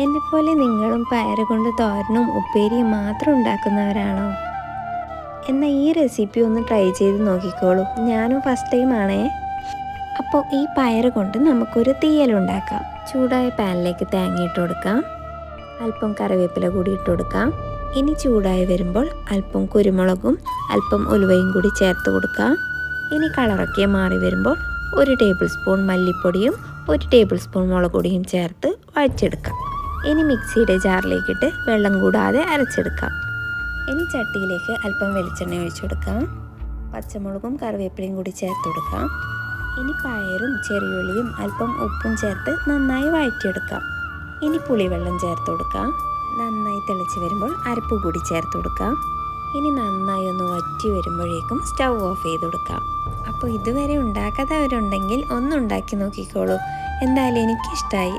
എന്നെപ്പോലെ നിങ്ങളും പയറ് കൊണ്ട് തോരനും ഉപ്പേരിയും മാത്രം ഉണ്ടാക്കുന്നവരാണോ? എന്നാൽ ഈ റെസിപ്പി ഒന്ന് ട്രൈ ചെയ്ത് നോക്കിക്കോളൂ. ഞാനും ഫസ്റ്റ് ടൈം ആണേ. അപ്പോൾ ഈ പയറ് കൊണ്ട് നമുക്കൊരു തീയലുണ്ടാക്കാം. ചൂടായ പാനിലേക്ക് തേങ്ങ ഇട്ട് കൊടുക്കാം. അല്പം കറിവേപ്പില കൂടി ഇട്ട് കൊടുക്കാം. ഇനി ചൂടായി വരുമ്പോൾ അല്പം കുരുമുളകും അല്പം ഉലുവയും കൂടി ചേർത്ത് കൊടുക്കാം. ഇനി കളറൊക്കെ മാറി വരുമ്പോൾ 1 ടേബിൾ സ്പൂൺ മല്ലിപ്പൊടിയും 1 ടേബിൾ സ്പൂൺ മുളക് പൊടിയും ചേർത്ത് വഴച്ചെടുക്കാം. ഇനി മിക്സിയുടെ ജാറിലേക്കിട്ട് വെള്ളം കൂടാതെ അരച്ചെടുക്കാം. ഇനി ചട്ടിയിലേക്ക് അല്പം വെളിച്ചെണ്ണ ഒഴിച്ചു കൊടുക്കാം. പച്ചമുളകും കറിവേപ്പിലയും കൂടി ചേർത്ത് കൊടുക്കാം. ഇനി പയറും ചെറിയുള്ളിയും അല്പം ഉപ്പും ചേർത്ത് നന്നായി വഴറ്റിയെടുക്കാം. ഇനി പുളിവെള്ളം ചേർത്ത് കൊടുക്കാം. നന്നായി തിളച്ച് വരുമ്പോൾ അരപ്പ് കൂടി ചേർത്ത് കൊടുക്കാം. ഇനി നന്നായി ഒന്ന് വറ്റി വരുമ്പോഴേക്കും സ്റ്റൗ ഓഫ് ചെയ്ത് കൊടുക്കാം. അപ്പോൾ ഇതുവരെ ഉണ്ടാക്കാത്തവരുണ്ടെങ്കിൽ ഒന്ന് ഉണ്ടാക്കി നോക്കിക്കോളൂ. എന്തായാലും എനിക്കിഷ്ടമായി.